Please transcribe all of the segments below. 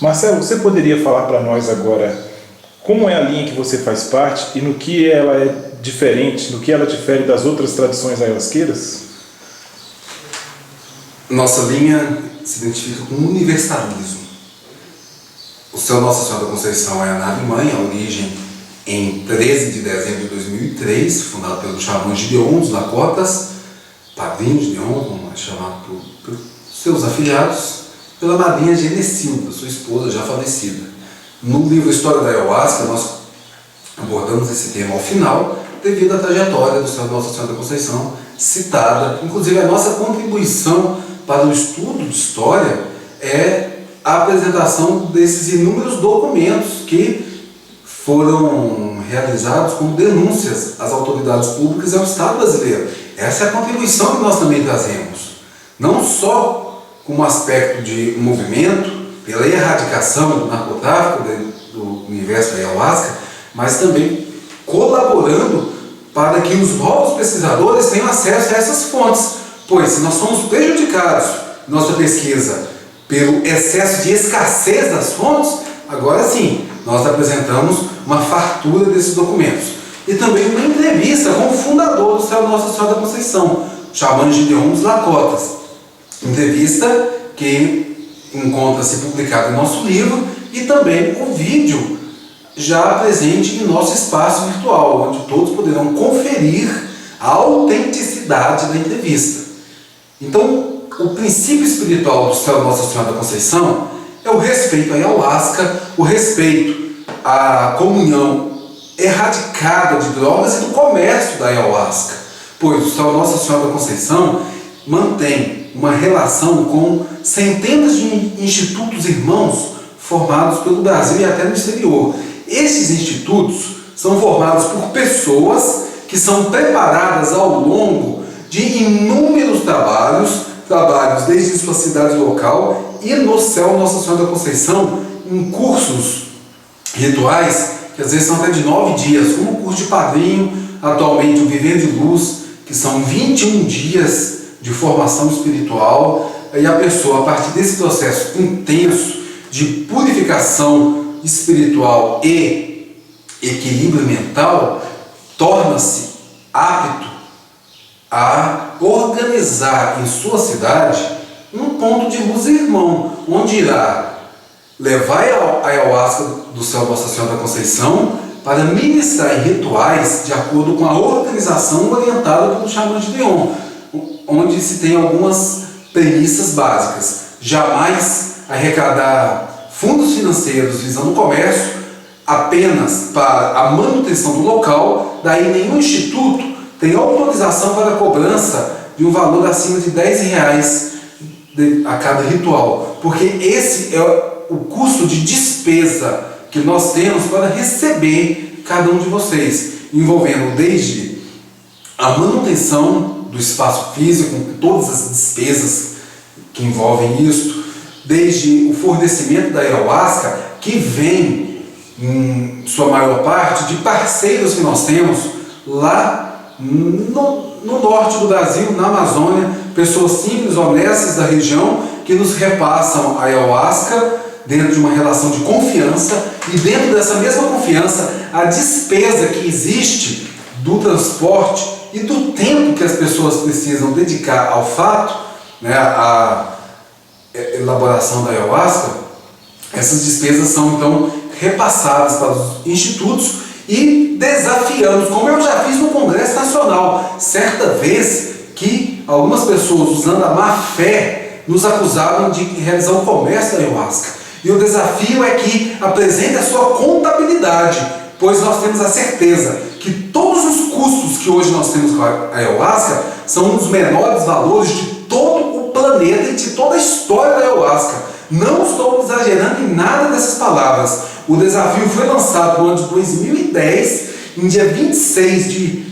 Marcelo, você poderia falar para nós agora como é a linha que você faz parte e no que ela é diferente, no que ela difere das outras tradições ayahuasqueiras? Nossa linha se identifica com o universalismo. O Céu Nossa Senhora da Conceição é a nave-mãe, a origem em 13 de dezembro de 2003, fundado pelo xamã Gideon dos Lakotas, padrinho de Gideon, como é chamado por seus afilhados, pela madrinha Genecilda, sua esposa já falecida. No livro História da Ayahuasca, nós abordamos esse tema ao final, devido à trajetória do Céu Nossa Senhora da Conceição, citada. Inclusive, a nossa contribuição para o estudo de história é a apresentação desses inúmeros documentos que foram realizados como denúncias às autoridades públicas e ao Estado brasileiro. Essa é a contribuição que nós também trazemos. Não só como aspecto de movimento, pela erradicação do narcotráfico do universo da ayahuasca, mas também colaborando para que os novos pesquisadores tenham acesso a essas fontes. Pois, se nós somos prejudicados em nossa pesquisa pelo excesso de escassez das fontes, agora sim, nós apresentamos uma fartura desses documentos. E também uma entrevista com o fundador do Céu Nossa Senhora da Conceição, xamã Gideon dos Lakotas. Entrevista que encontra-se publicada em nosso livro e também o vídeo já presente em nosso espaço virtual, onde todos poderão conferir a autenticidade da entrevista. Então, o princípio espiritual do Céu Nossa Senhora da Conceição é o respeito à ayahuasca, o respeito à comunhão erradicada de drogas e do comércio da ayahuasca, pois o Céu Nossa Senhora da Conceição mantém uma relação com centenas de institutos irmãos formados pelo Brasil e até no exterior. Esses institutos são formados por pessoas que são preparadas ao longo de inúmeros trabalhos desde sua cidade local e no Céu Nossa Senhora da Conceição, em cursos rituais, que às vezes são até de 9 dias, como o curso de padrinho, atualmente o Viver de Luz, que são 21 dias de formação espiritual, e a pessoa, a partir desse processo intenso de purificação espiritual e equilíbrio mental, torna-se apto a organizar em sua cidade um ponto de luz irmão, onde irá levar a ayahuasca do Céu Nossa Senhora da Conceição para ministrar em rituais de acordo com a organização orientada pelo xamã Gideon, onde se tem algumas premissas básicas. Jamais arrecadar fundos financeiros visando o comércio apenas para a manutenção do local, daí nenhum instituto tem autorização para a cobrança de um valor acima de R$10 a cada ritual, porque esse é o custo de despesa que nós temos para receber cada um de vocês, envolvendo desde a manutenção do espaço físico, com todas as despesas que envolvem isto, desde o fornecimento da ayahuasca, que vem, em sua maior parte, de parceiros que nós temos lá no norte do Brasil, na Amazônia, pessoas simples, honestas da região, que nos repassam a ayahuasca dentro de uma relação de confiança, e dentro dessa mesma confiança, a despesa que existe do transporte e do tempo que as pessoas precisam dedicar ao fato, né, a elaboração da ayahuasca, essas despesas são então repassadas para os institutos e desafiamos, como eu já fiz no Congresso Nacional, certa vez que algumas pessoas, usando a má fé, nos acusaram de realizar o comércio da ayahuasca. E o desafio é que apresente a sua contabilidade, pois nós temos a certeza que todos os custos que hoje nós temos com a ayahuasca são um dos menores valores de todo o planeta e de toda a história da ayahuasca. Não estou exagerando em nada dessas palavras. O desafio foi lançado no ano de 2010, em dia 26 de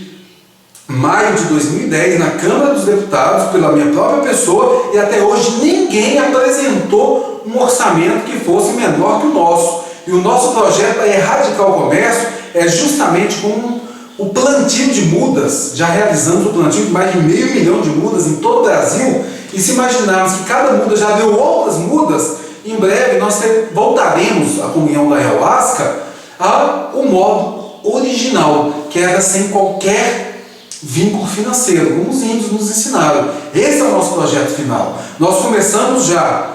maio de 2010, na Câmara dos Deputados, pela minha própria pessoa, e até hoje ninguém apresentou um orçamento que fosse menor que o nosso. E o nosso projeto para erradicar o comércio é justamente com o plantio de mudas. Já realizamos o plantio de mais de 500 mil de mudas em todo o Brasil, e se imaginarmos que cada muda já deu outras mudas, em breve nós voltaremos à comunhão da ayahuasca ao modo original, que era sem qualquer vínculo financeiro, como os índios nos ensinaram. Esse é o nosso projeto final. Nós começamos já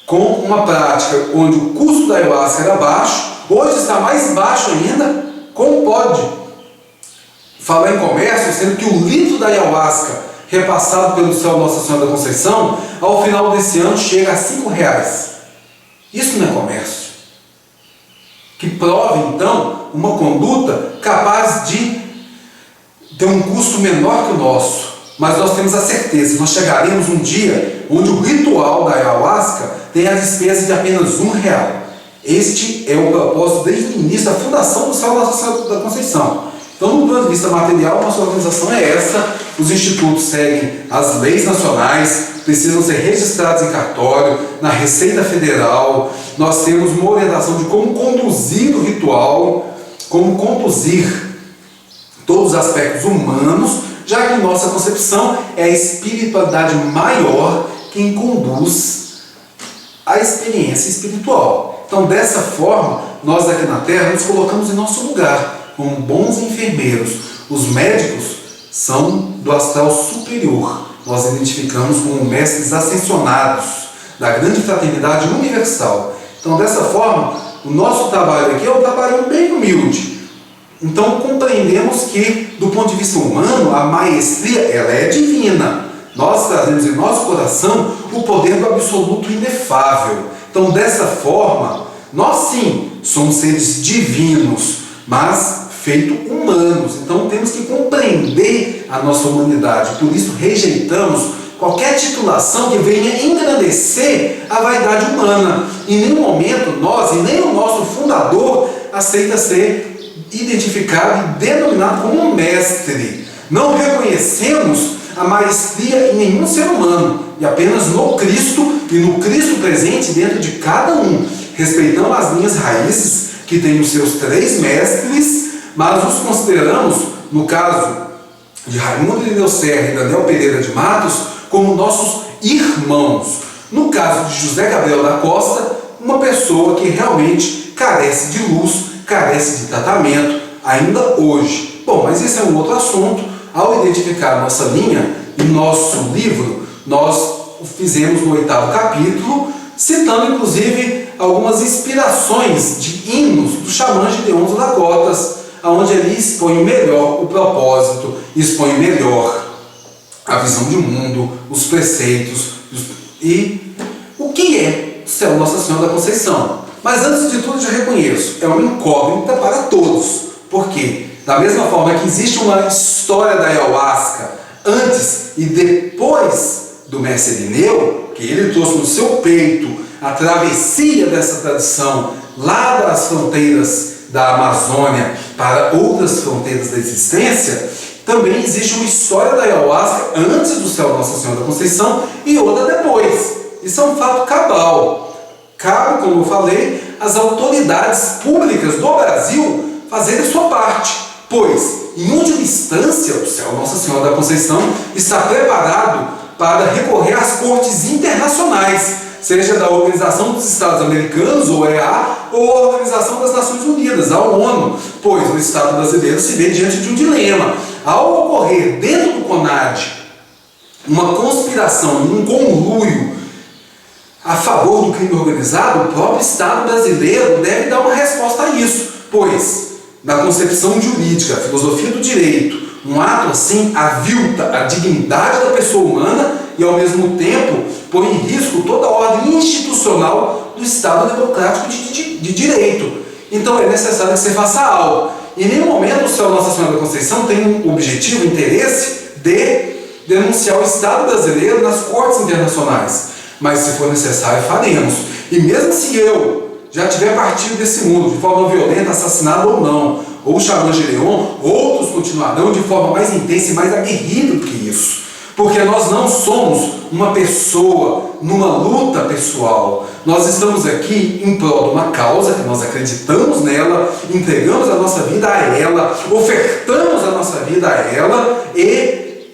com uma prática onde o custo da ayahuasca era baixo, hoje está mais baixo ainda. Como pode falar em comércio, sendo que o litro da ayahuasca repassado pelo céu Nossa Senhora da Conceição, ao final desse ano chega a R$5. Isso não é comércio. Que prove, então, uma conduta capaz de ter um custo menor que o nosso. Mas nós temos a certeza, nós chegaremos um dia onde o ritual da ayahuasca tem a despesa de apenas R$1. Este é o propósito desde o início da fundação do céu Nossa Senhora da Conceição. Então, do ponto de vista material, nossa organização é essa. Os institutos seguem as leis nacionais, precisam ser registrados em cartório, na Receita Federal. Nós temos uma orientação de como conduzir o ritual, como conduzir todos os aspectos humanos, já que em nossa concepção é a espiritualidade maior quem conduz a experiência espiritual. Então, dessa forma, nós aqui na Terra nos colocamos em nosso lugar, como bons enfermeiros. Os médicos são do astral superior. Nós identificamos como mestres ascensionados da grande fraternidade universal. Então, dessa forma, o nosso trabalho aqui é um trabalho bem humilde. Então, compreendemos que, do ponto de vista humano, a maestria ela é divina. Nós trazemos em nosso coração o poder do absoluto inefável. Então, dessa forma, nós sim somos seres divinos, mas feito humanos. Então temos que compreender a nossa humanidade. Por isso rejeitamos qualquer titulação que venha engrandecer a vaidade humana. Em nenhum momento nós, e nem o nosso fundador, aceita ser identificado e denominado como um mestre. Não reconhecemos a maestria em nenhum ser humano, e apenas no Cristo, e no Cristo presente dentro de cada um. Respeitamos as linhas raízes, que têm os seus 3 mestres, mas os consideramos, no caso de Raimundo de Deus Serra e Daniel Pereira de Matos, como nossos irmãos. No caso de José Gabriel da Costa, uma pessoa que realmente carece de luz, carece de tratamento, ainda hoje. Bom, mas esse é um outro assunto. Ao identificar a nossa linha, em nosso livro, nós fizemos no 8º capítulo, citando inclusive algumas inspirações de hinos do xamã Gideon dos Lagotas, onde ele expõe melhor o propósito, expõe melhor a visão de mundo, os preceitos e o que é o céu Nossa Senhora da Conceição. Mas antes de tudo, já reconheço, é uma incógnita para todos. Por quê? Da mesma forma que existe uma história da ayahuasca antes e depois do mestre Irineu, que ele trouxe no seu peito a travessia dessa tradição lá das fronteiras da Amazônia para outras fronteiras da existência, também existe uma história da ayahuasca antes do céu Nossa Senhora da Conceição e outra depois. Isso é um fato cabal. Cabe, como eu falei, às autoridades públicas do Brasil fazerem a sua parte, pois, em última instância, o céu Nossa Senhora da Conceição está preparado para recorrer às cortes internacionais, seja da Organização dos Estados Americanos, OEA, ou a Organização das Nações Unidas, a ONU, pois o Estado brasileiro se vê diante de um dilema. Ao ocorrer dentro do CONAD uma conspiração, um conluio a favor do crime organizado, o próprio Estado brasileiro deve dar uma resposta a isso, pois, na concepção jurídica, a filosofia do direito, um ato assim avilta a dignidade da pessoa humana e, ao mesmo tempo, põe em risco toda a ordem institucional do Estado democrático de direito. Então é necessário que você faça algo. Em nenhum momento o céu Nossa Senhora da Conceição tem um objetivo, interesse de denunciar o Estado brasileiro nas cortes internacionais. Mas se for necessário, faremos. E mesmo se eu já tiver partido desse mundo de forma violenta, assassinado ou não, ou o xamã Gideon, outros continuarão de forma mais intensa e mais aguerrida do que isso. Porque nós não somos uma pessoa numa luta pessoal. Nós estamos aqui em prol de uma causa que nós acreditamos nela, entregamos a nossa vida a ela, ofertamos a nossa vida a ela e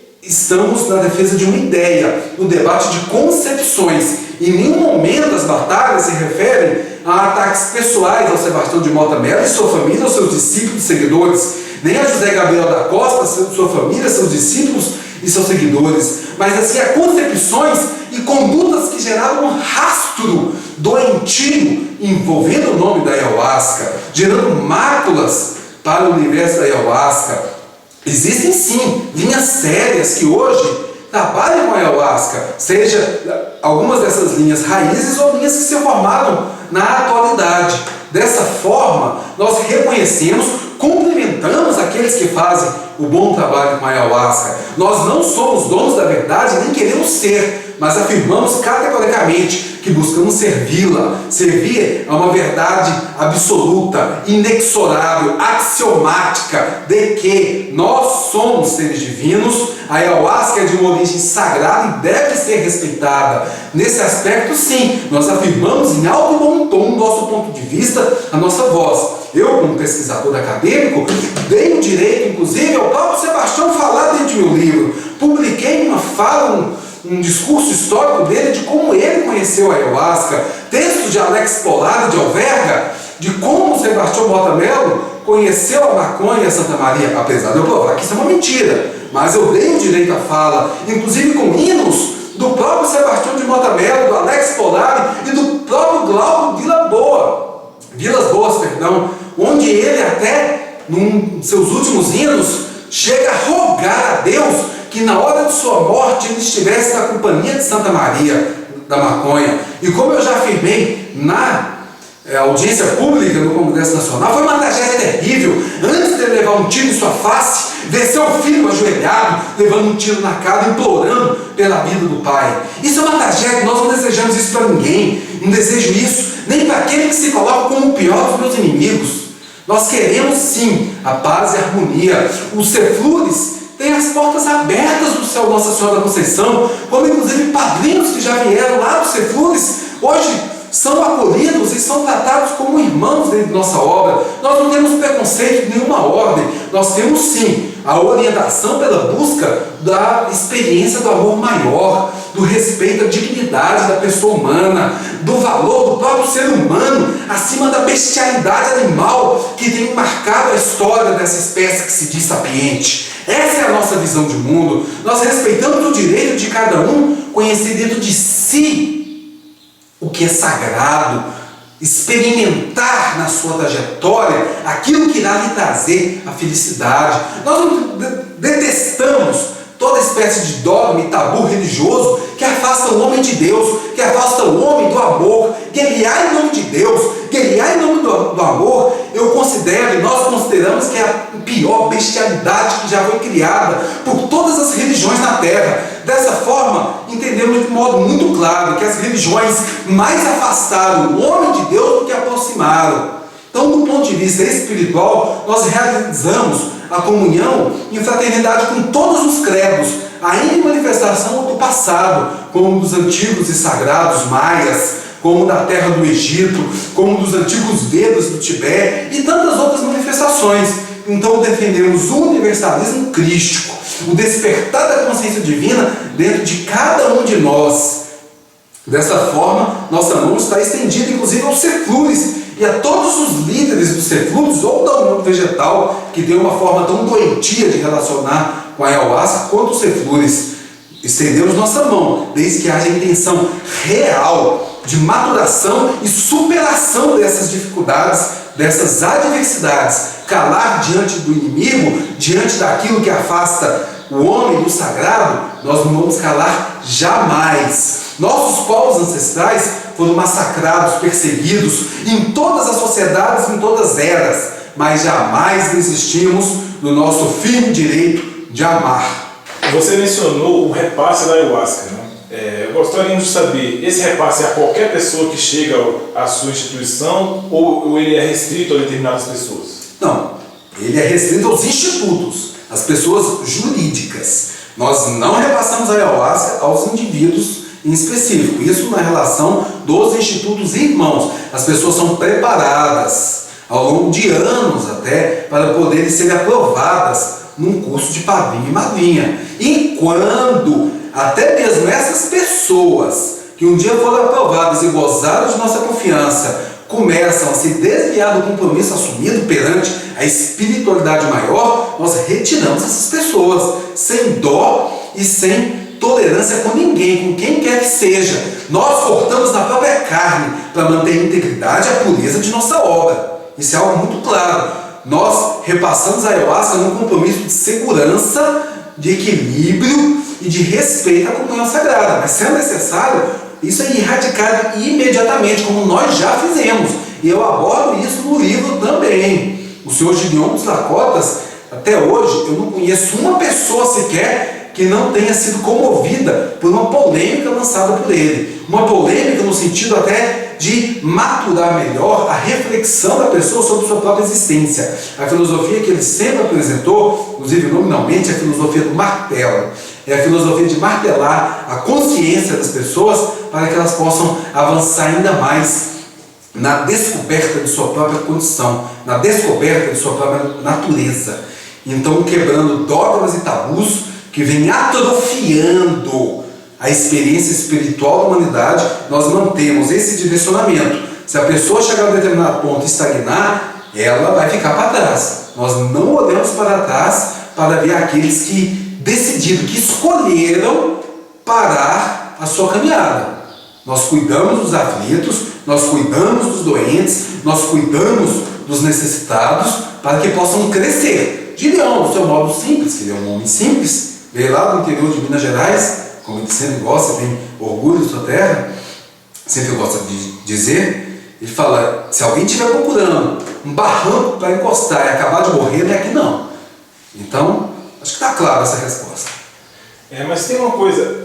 estamos na defesa de uma ideia, no debate de concepções. Em nenhum momento as batalhas se referem a ataques pessoais ao Sebastião de Mota Mello e sua família, aos seus discípulos e seguidores, nem a José Gabriel da Costa, sua família, seus discípulos e seus seguidores, mas assim a concepções e condutas que geraram um rastro doentio envolvendo o nome da ayahuasca, gerando máculas para o universo da ayahuasca. Existem sim linhas sérias que hoje trabalham com a ayahuasca, seja algumas dessas linhas raízes ou linhas que se formaram na atualidade. Dessa forma, nós reconhecemos, cumprimentamos aqueles que fazem o bom trabalho com a ayahuasca. Nós não somos donos da verdade, nem queremos ser, mas afirmamos categoricamente que buscamos servi-la. Servir a uma verdade absoluta, inexorável, axiomática, de que nós somos seres divinos. A ayahuasca é de uma origem sagrada e deve ser respeitada. Nesse aspecto, sim, nós afirmamos em alto e bom tom o nosso ponto de vista, a nossa voz. Eu, como pesquisador acadêmico, dei o direito, inclusive, ao próprio Sebastião falar dentro de meu livro. Publiquei uma fala, um discurso histórico dele de como ele conheceu a ayahuasca, textos de Alex Pollard de Alverga, de como o Sebastião Mota Mello conheceu a maconha e a Santa Maria, apesar de eu provar que isso é uma mentira, mas eu dei o direito à fala, inclusive com hinos do próprio Sebastião de Mota Mello, do Alex Pollard e do próprio Glauco Vilas Boas, onde ele até, num de seus últimos hinos, chega a rogar a Deus que na hora de sua morte ele estivesse na companhia de Santa Maria da maconha. E como eu já afirmei na audiência pública no Congresso Nacional, foi uma tragédia terrível. Antes de ele levar um tiro em sua face, ver seu filho ajoelhado, levando um tiro na cara, implorando pela vida do pai. Isso é uma tragédia, nós não desejamos isso para ninguém. Não desejo isso, nem para aquele que se coloca como o pior dos meus inimigos. Nós queremos sim a paz e a harmonia. Os Ceflures têm as portas abertas do céu Nossa Senhora da Conceição, como inclusive padrinhos que já vieram lá dos Ceflures, hoje são acolhidos e são tratados como irmãos dentro de nossa obra. Nós não temos preconceito de nenhuma ordem, nós temos sim a orientação pela busca da experiência do amor maior, do respeito à dignidade da pessoa humana, do valor do próprio ser humano, acima da bestialidade animal que tem marcado a história dessa espécie que se diz sapiente. Essa é a nossa visão de mundo. Nós respeitamos o direito de cada um conhecer dentro de si o que é sagrado, experimentar na sua trajetória aquilo que irá lhe trazer a felicidade. Nós detestamos toda espécie de dogma e tabu religioso que afasta o homem de Deus, que afasta o homem do amor. Guerrear em nome de Deus, guerrear em nome do amor, eu considero, e nós consideramos que é a pior bestialidade que já foi criada por todas as religiões na Terra. Dessa forma, entendemos de modo muito claro que as religiões mais afastaram o homem de Deus do que aproximaram. Então, do ponto de vista espiritual, nós realizamos a comunhão em fraternidade com todos os credos, ainda em manifestação do passado, como dos antigos e sagrados maias, como da terra do Egito, como dos antigos Vedas do Tibete e tantas outras manifestações. Então defendemos o universalismo crístico, o despertar da consciência divina dentro de cada um de nós. Dessa forma, nossa mão está estendida inclusive aos Ceflures e a todos os líderes dos Ceflures ou da União Vegetal, que tem uma forma tão doentia de relacionar com a ayahuasca quanto os Ceflures. Estendemos nossa mão, desde que haja intenção real de maturação e superação dessas dificuldades, dessas adversidades. Calar diante do inimigo, diante daquilo que afasta o homem do sagrado, nós não vamos calar jamais. Nossos povos ancestrais foram massacrados, perseguidos em todas as sociedades, em todas as eras, mas jamais desistimos do nosso firme direito de amar. Você mencionou o repasse da ayahuasca, né? Gostaríamos de saber, esse repasse é a qualquer pessoa que chega à sua instituição ou ele é restrito a determinadas pessoas? Não, ele é restrito aos institutos, às pessoas jurídicas. Nós não repassamos a ayahuasca aos indivíduos em específico, isso na relação dos institutos irmãos. As pessoas são preparadas ao longo de anos até para poderem ser aprovadas num curso de padrinho e madrinha. E quando até mesmo essas pessoas que um dia foram aprovadas e gozaram de nossa confiança começam a se desviar do compromisso assumido perante a espiritualidade maior, nós retiramos essas pessoas sem dó e sem tolerância com ninguém, com quem quer que seja. Nós cortamos na própria carne para manter a integridade e a pureza de nossa obra. Isso é algo muito claro. Nós repassamos a ayahuasca num compromisso de segurança, de equilíbrio e de respeito à comunhão sagrada. Mas sendo necessário, isso é erradicado imediatamente, como nós já fizemos. E eu abordo isso no livro também. O senhor Gideon dos Lacotas, até hoje, eu não conheço uma pessoa sequer que não tenha sido comovida por uma polêmica lançada por ele. Uma polêmica no sentido até de maturar melhor a reflexão da pessoa sobre sua própria existência. A filosofia que ele sempre apresentou, inclusive nominalmente, é a filosofia do martelo. É a filosofia de martelar a consciência das pessoas para que elas possam avançar ainda mais na descoberta de sua própria condição, na descoberta de sua própria natureza. Então, quebrando dogmas e tabus que vem atrofiando a experiência espiritual da humanidade, nós mantemos esse direcionamento. Se a pessoa chegar a um determinado ponto e estagnar, ela vai ficar para trás. Nós não olhamos para trás para ver aqueles que decidiram, que escolheram parar a sua caminhada. Nós cuidamos dos aflitos, nós cuidamos dos doentes, nós cuidamos dos necessitados para que possam crescer. Gideon, do seu modo simples, que ele é um homem simples, veio lá do interior de Minas Gerais, como ele sempre gosta, tem orgulho de sua terra, sempre gosta de dizer, ele fala, se alguém estiver procurando um barranco para encostar e acabar de morrer, não é aqui não. Então, acho que está clara essa resposta. Mas tem uma coisa,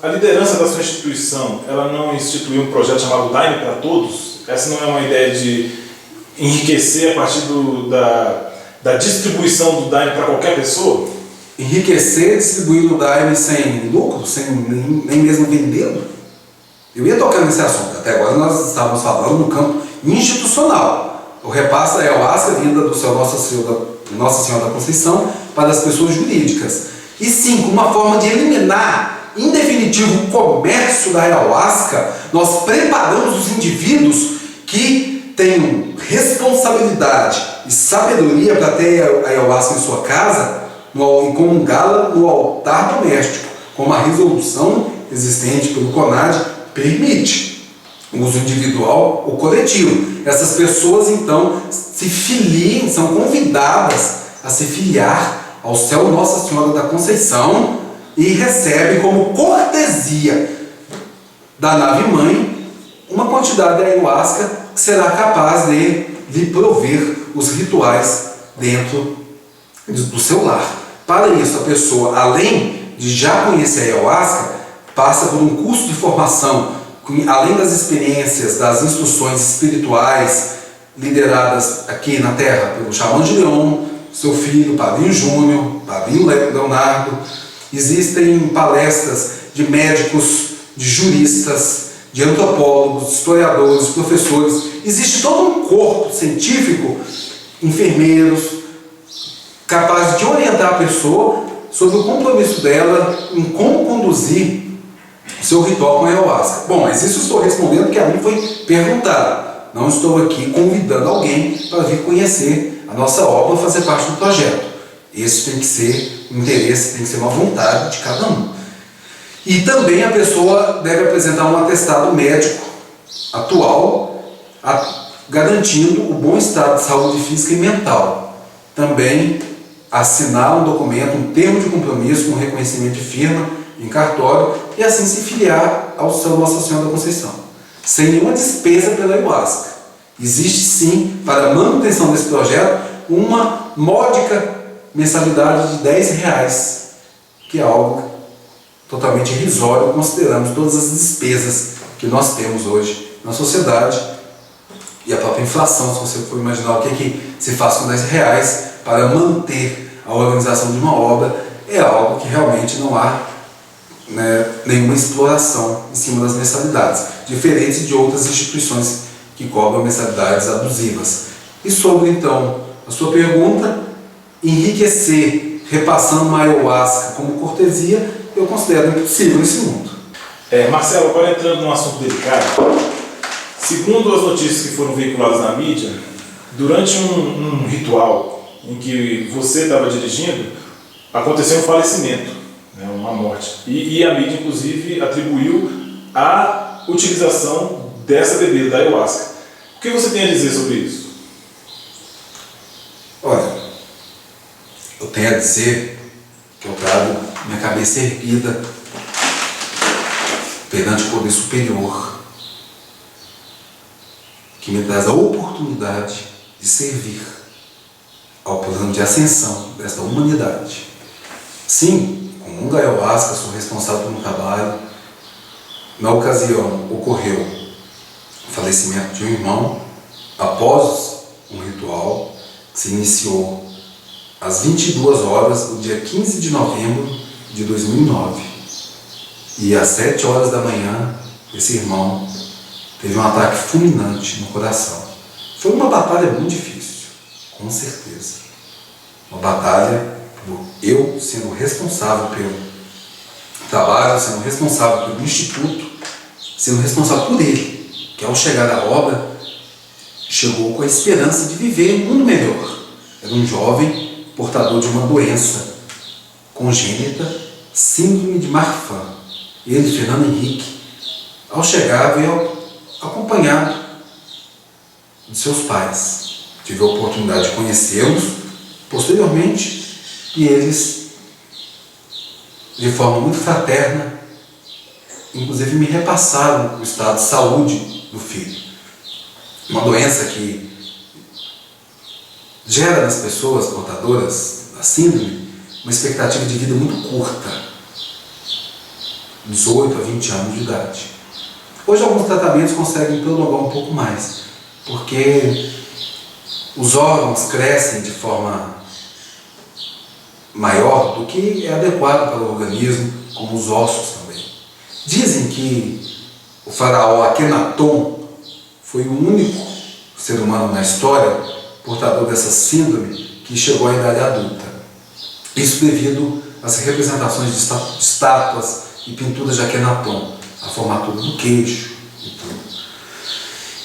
a liderança da sua instituição, ela não instituiu um projeto chamado Daime para Todos? Essa não é uma ideia de enriquecer a partir da distribuição do Daime para qualquer pessoa? Enriquecer distribuindo o Daime sem lucro, sem nem mesmo vendê-lo? Eu ia tocar nesse assunto. Até agora nós estávamos falando no campo institucional. O repasse da ayahuasca vinda do seu Nossa Senhora da Conceição para as pessoas jurídicas. E sim, com uma forma de eliminar, em definitivo, o comércio da ayahuasca, nós preparamos os indivíduos que tenham responsabilidade e sabedoria para ter a ayahuasca em sua casa e comungá-la no altar doméstico, como a resolução existente pelo CONAD permite, o uso individual ou coletivo. Essas pessoas, então, se filiem, são convidadas a se filiar ao céu Nossa Senhora da Conceição e recebem como cortesia da nave-mãe uma quantidade de ayahuasca que será capaz de lhe prover os rituais dentro do seu lar. Para isso, a pessoa, além de já conhecer a ayahuasca, passa por um curso de formação, além das experiências, das instruções espirituais lideradas aqui na Terra pelo Xamã Gideon, seu filho, Padrinho Júnior, Padrinho Leonardo. Existem palestras de médicos, de juristas, de antropólogos, historiadores, professores. Existe todo um corpo científico, enfermeiros, capaz de orientar a pessoa sobre o compromisso dela em como conduzir o seu ritual com a ayahuasca. Bom, mas isso eu estou respondendo porque a mim foi perguntado. Não estou aqui convidando alguém para vir conhecer a nossa obra, fazer parte do projeto. Esse tem que ser um interesse, tem que ser uma vontade de cada um. E também a pessoa deve apresentar um atestado médico atual, garantindo o bom estado de saúde física e mental. Também assinar um documento, um termo de compromisso com reconhecimento de firma em cartório e assim se filiar ao céu Nossa Senhora da Conceição, sem nenhuma despesa pela ayahuasca. Existe sim, para a manutenção desse projeto, uma módica mensalidade de R$10, que é algo totalmente irrisório, consideramos todas as despesas que nós temos hoje na sociedade e a própria inflação. Se você for imaginar o que se faz com R$10 para manter a organização de uma obra, é algo que realmente não há nenhuma exploração em cima das mensalidades, diferente de outras instituições que cobram mensalidades abusivas. E sobre, então, a sua pergunta, enriquecer repassando uma ayahuasca como cortesia, eu considero impossível nesse mundo. Marcelo, agora entrando num assunto delicado, segundo as notícias que foram veiculadas na mídia, durante um ritual em que você estava dirigindo, aconteceu um falecimento, né, uma morte. E a mídia, inclusive, atribuiu a utilização dessa bebida, da ayahuasca. O que você tem a dizer sobre isso? Olha, eu tenho a dizer que eu trago minha cabeça erguida perante o poder superior, que me traz a oportunidade de servir ao plano de ascensão desta humanidade. Sim, com um ayahuasca, sou responsável pelo trabalho. Na ocasião, ocorreu o falecimento de um irmão após um ritual que se iniciou às 22 horas do dia 15 de novembro de 2009. E às 7 horas da manhã, esse irmão teve um ataque fulminante no coração. Foi uma batalha muito difícil, com certeza. Uma batalha por eu sendo responsável pelo trabalho, sendo responsável pelo instituto, sendo responsável por ele, que ao chegar à obra, chegou com a esperança de viver um mundo melhor. Era um jovem portador de uma doença congênita, síndrome de Marfan. Ele, Fernando Henrique, ao chegar, veio acompanhado de seus pais. Tive a oportunidade de conhecê-los posteriormente e eles, de forma muito fraterna, inclusive me repassaram o estado de saúde do filho. Uma doença que gera nas pessoas portadoras da síndrome uma expectativa de vida muito curta, 18 a 20 anos de idade. Hoje alguns tratamentos conseguem prolongar um pouco mais, porque os órgãos crescem de forma maior do que é adequado para o organismo, como os ossos também. Dizem que o faraó Akenaton foi o único ser humano na história portador dessa síndrome que chegou à idade adulta. Isso devido às representações de estátuas e pinturas de Akenaton, a formatura do queixo e tudo.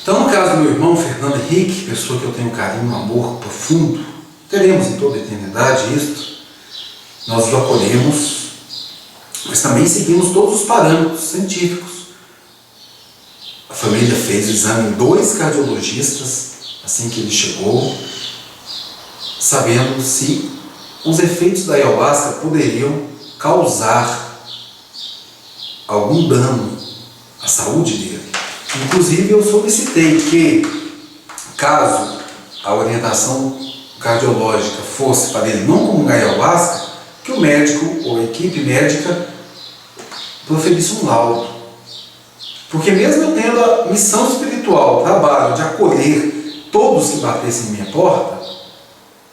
Então, no caso do meu irmão Fernando Henrique, pessoa que eu tenho um carinho, um amor profundo, teremos em toda a eternidade isto, nós o acolhemos, mas também seguimos todos os parâmetros científicos. A família fez o exame em 2 cardiologistas assim que ele chegou, sabendo se os efeitos da ayahuasca poderiam causar algum dano à saúde dele. Inclusive, eu solicitei que, caso a orientação cardiológica fosse para ele não comungar ayahuasca, que o médico ou a equipe médica proferisse um laudo. Porque mesmo eu tendo a missão espiritual, o trabalho de acolher todos que batessem em minha porta,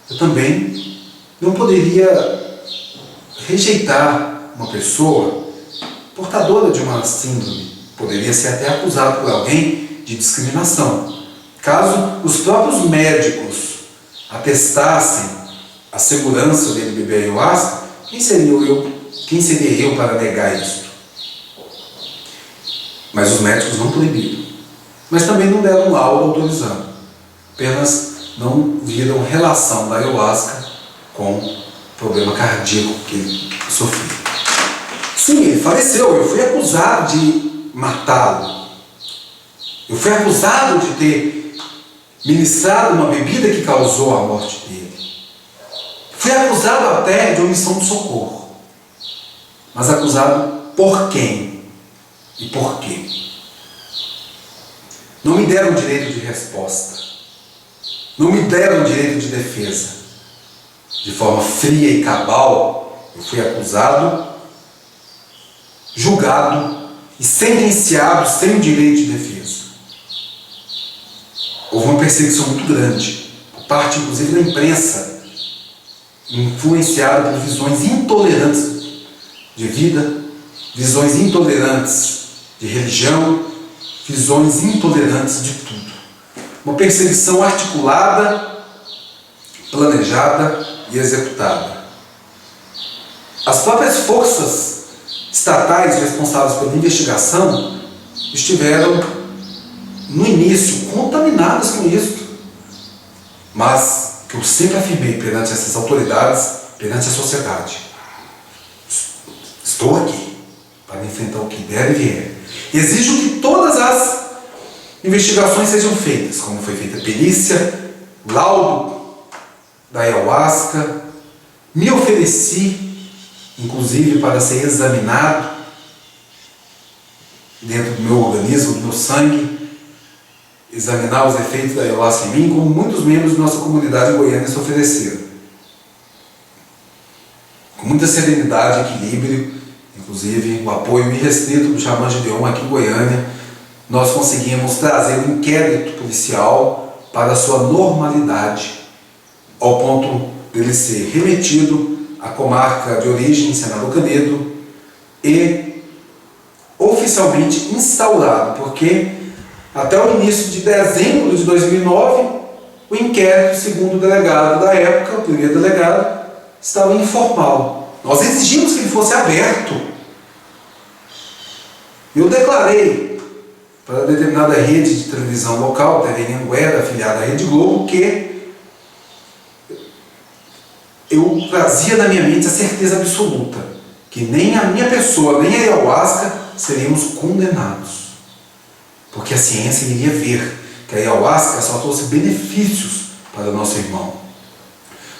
eu também não poderia rejeitar uma pessoa portadora de uma síndrome. Poderia ser até acusado por alguém de discriminação. Caso os próprios médicos atestassem a segurança dele beber ayahuasca, quem seria eu para negar isso? Mas os médicos não proibiram. Mas também não deram um laudo autorizando. Apenas não viram relação da ayahuasca com o problema cardíaco que ele sofreu. Sim, ele faleceu. Eu fui acusado de matá-lo. Eu fui acusado de ter ministrado uma bebida que causou a morte dele. Fui acusado até de omissão de socorro. Mas acusado por quem? E por quê? Não me deram direito de resposta. Não me deram direito de defesa. De forma fria e cabal, eu fui acusado, julgado e sentenciado sem direito de defesa. Houve uma perseguição muito grande, por parte inclusive da imprensa, influenciada por visões intolerantes de vida, visões intolerantes de religião, visões intolerantes de tudo. Uma perseguição articulada, planejada e executada. As próprias forças estatais responsáveis pela investigação estiveram, no início, contaminadas com isso. Mas que eu sempre afirmei perante essas autoridades, perante a sociedade: estou aqui para enfrentar o que der e vier. Exijo que todas as investigações sejam feitas, como foi feita a perícia, laudo da ayahuasca. Me ofereci, inclusive, para ser examinado dentro do meu organismo, do meu sangue, examinar os efeitos da ayahuasca em mim, como muitos membros da nossa comunidade goiana se ofereceram. Com muita serenidade e equilíbrio, inclusive o apoio irrestrito do xamã Gideon aqui em Goiânia, nós conseguimos trazer o inquérito policial para a sua normalidade, ao ponto dele ser remetido à comarca de origem, Senador Canedo, e oficialmente instaurado, porque até o início de dezembro de 2009, o inquérito, segundo o delegado da época, o primeiro delegado, estava informal. Nós exigimos que ele fosse aberto. Eu declarei para determinada rede de televisão local, TV Anhanguera, afiliada à Rede Globo, que eu trazia na minha mente a certeza absoluta que nem a minha pessoa, nem a ayahuasca seríamos condenados. Porque a ciência iria ver que a ayahuasca só trouxe benefícios para o nosso irmão.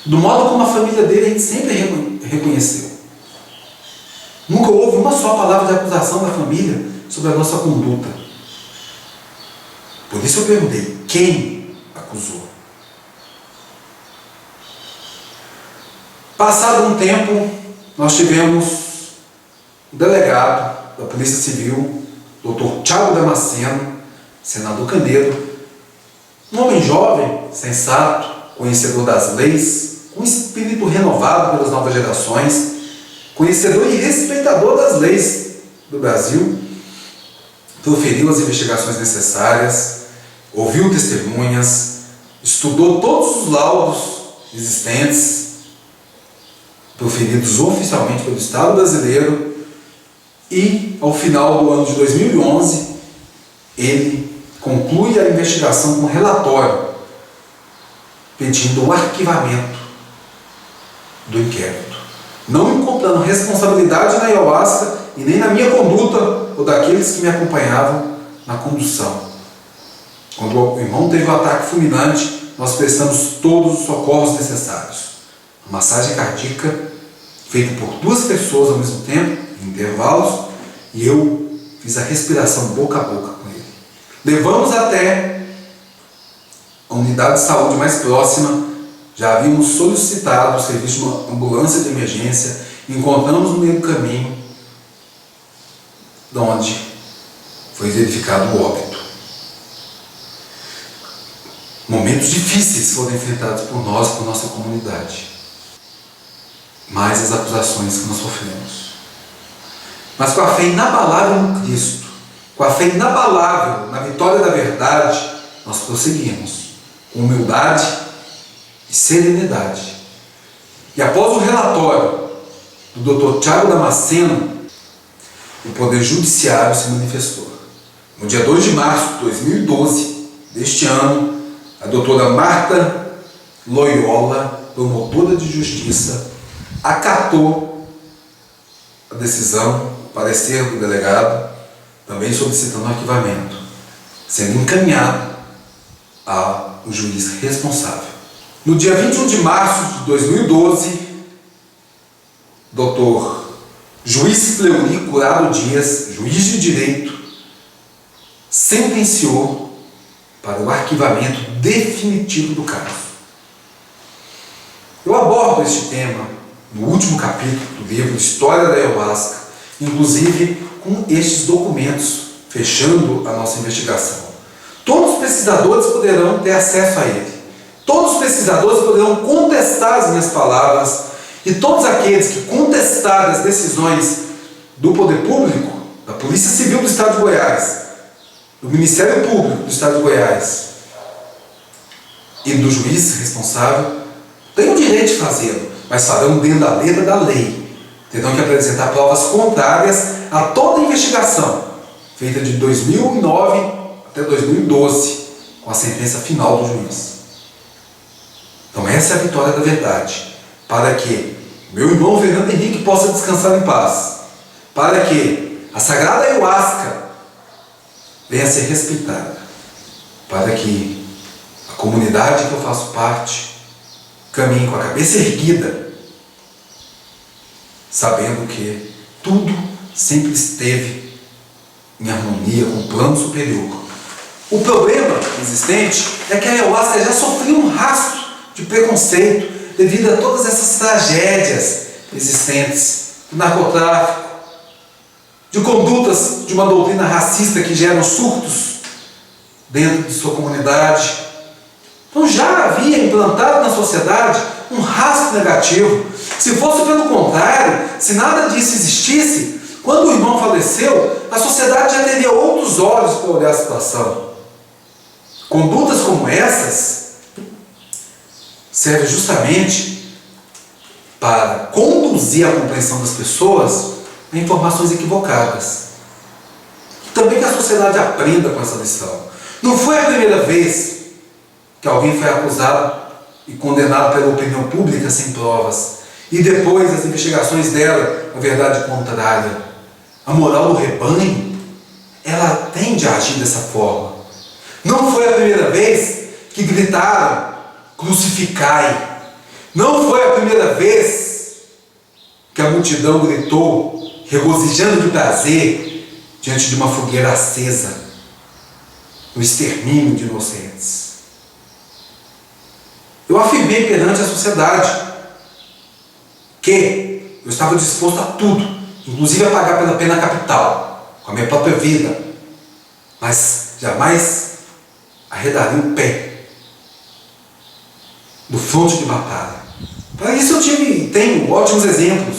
Do modo como a família dele a gente sempre reconheceu. Nunca houve uma só palavra de acusação da família sobre a nossa conduta. Por isso eu perguntei: quem acusou? Passado um tempo, nós tivemos um delegado da Polícia Civil, Dr. Thiago Damasceno, Senador Canedo, um homem jovem, sensato, conhecedor das leis, com espírito renovado pelas novas gerações, conhecedor e respeitador das leis do Brasil, proferiu as investigações necessárias, ouviu testemunhas, estudou todos os laudos existentes, proferidos oficialmente pelo Estado brasileiro, e, ao final do ano de 2011, ele conclui a investigação com um relatório pedindo o arquivamento do inquérito, não encontrando responsabilidade na ayahuasca e nem na minha conduta ou daqueles que me acompanhavam na condução. Quando o irmão teve um ataque fulminante, nós prestamos todos os socorros necessários. A massagem cardíaca, feita por 2 pessoas ao mesmo tempo, em intervalos, e eu fiz a respiração boca a boca com ele. Levamos até a unidade de saúde mais próxima, já havíamos solicitado o serviço de uma ambulância de emergência, e encontramos no meio do caminho, de onde foi verificado o óbito. Momentos difíceis foram enfrentados por nós, por nossa comunidade. Mais as acusações que nós sofremos. Mas com a fé inabalável no Cristo, com a fé inabalável na vitória da verdade, nós prosseguimos com humildade e serenidade. E após o relatório do Dr. Thiago Damasceno, o Poder Judiciário se manifestou. No dia 2 de março de 2012, deste ano, a doutora Marta Loyola, promotora de justiça, acatou a decisão, o parecer do delegado, também solicitando arquivamento, sendo encaminhado ao juiz responsável. No dia 21 de março de 2012, Dr. Juiz Fleury Curado Dias, juiz de direito, sentenciou para o arquivamento definitivo do caso. Eu abordo este tema no último capítulo do livro História da Ayahuasca, inclusive com estes documentos, fechando a nossa investigação. Todos os pesquisadores poderão ter acesso a ele. Todos os pesquisadores poderão contestar as minhas palavras, e todos aqueles que contestarem as decisões do poder público, da Polícia Civil do Estado de Goiás, do Ministério Público do Estado de Goiás e do juiz responsável, têm o direito de fazê-lo, mas farão dentro da letra da lei, terão que apresentar provas contrárias a toda a investigação feita de 2009 até 2012, com a sentença final do juiz. Então essa é a vitória da verdade, para que meu irmão Fernando Henrique possa descansar em paz, para que a sagrada ayahuasca venha a ser respeitada, para que a comunidade que eu faço parte caminhe com a cabeça erguida, sabendo que tudo sempre esteve em harmonia com o plano superior. O problema existente é que a ayahuasca já sofreu um rastro de preconceito devido a todas essas tragédias existentes do narcotráfico, de condutas de uma doutrina racista que geram surtos dentro de sua comunidade. Então já havia implantado na sociedade um rastro negativo. Se fosse pelo contrário, se nada disso existisse, quando o irmão faleceu, a sociedade já teria outros olhos para olhar a situação. Condutas como essas servem justamente para conduzir a compreensão das pessoas a informações equivocadas. Também que a sociedade aprenda com essa lição. Não foi a primeira vez que alguém foi acusado e condenado pela opinião pública sem provas, e depois das investigações dela, a verdade contrária. A moral do rebanho, ela tende a agir dessa forma. Não foi a primeira vez que gritaram: crucificai. Não foi a primeira vez que a multidão gritou, regozijando de prazer, diante de uma fogueira acesa, no extermínio de inocentes. Eu afirmei perante a sociedade que eu estava disposto a tudo, inclusive a pagar pela pena capital, com a minha própria vida, mas jamais arredaria o pé do fronte de batalha. Para isso eu tenho ótimos exemplos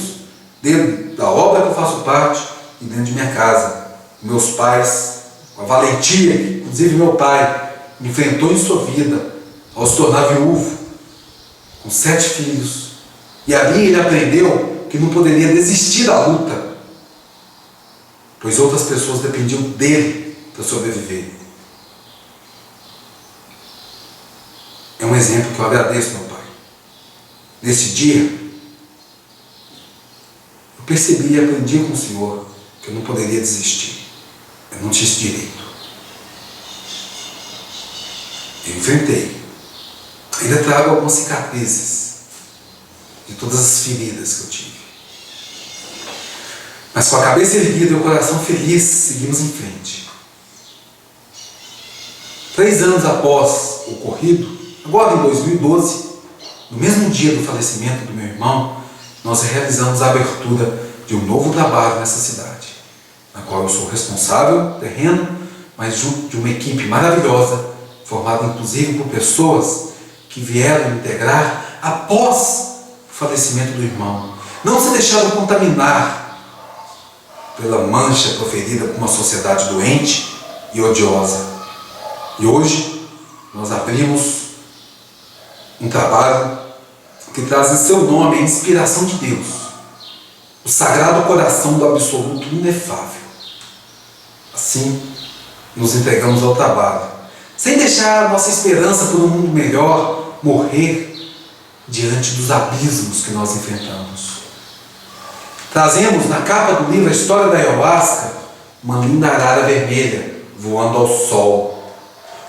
dentro da obra que eu faço parte e dentro de minha casa. Meus pais, com a valentia que inclusive meu pai enfrentou em sua vida ao se tornar viúvo, com 7 filhos, e ali ele aprendeu que não poderia desistir da luta, pois outras pessoas dependiam dele para sobreviver. É um exemplo que eu agradeço, meu pai. Nesse dia, eu percebi e aprendi com o Senhor que eu não poderia desistir. Eu não tinha esse direito. Eu enfrentei. Ainda trago algumas cicatrizes de todas as feridas que eu tive. Mas com a cabeça erguida e o coração feliz, seguimos em frente. 3 anos após o ocorrido, agora em 2012, no mesmo dia do falecimento do meu irmão, nós realizamos a abertura de um novo trabalho nessa cidade, na qual eu sou responsável, terreno, mas junto de uma equipe maravilhosa, formada inclusive por pessoas que vieram integrar após o falecimento do irmão. Não se deixaram contaminar pela mancha proferida por uma sociedade doente e odiosa. E hoje nós abrimos um trabalho que traz em seu nome a inspiração de Deus, o Sagrado Coração do Absoluto Inefável. Assim, nos entregamos ao trabalho, sem deixar a nossa esperança por um mundo melhor morrer diante dos abismos que nós enfrentamos. Trazemos na capa do livro A História da Ayahuasca uma linda arara vermelha voando ao sol.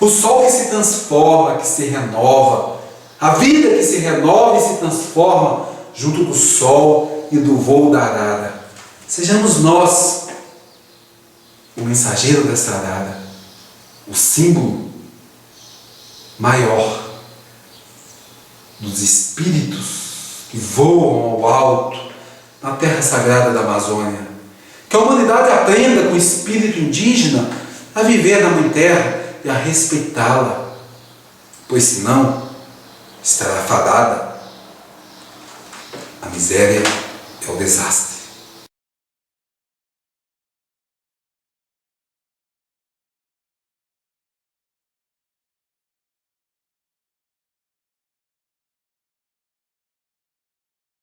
O sol que se transforma, que se renova, a vida que se renova e se transforma junto do sol e do voo da arara. Sejamos nós o mensageiro dessa arara, o símbolo maior dos espíritos que voam ao alto na terra sagrada da Amazônia. Que a humanidade aprenda com o espírito indígena a viver na Mãe Terra e a respeitá-la, pois senão estará fadada à miséria e ao desastre.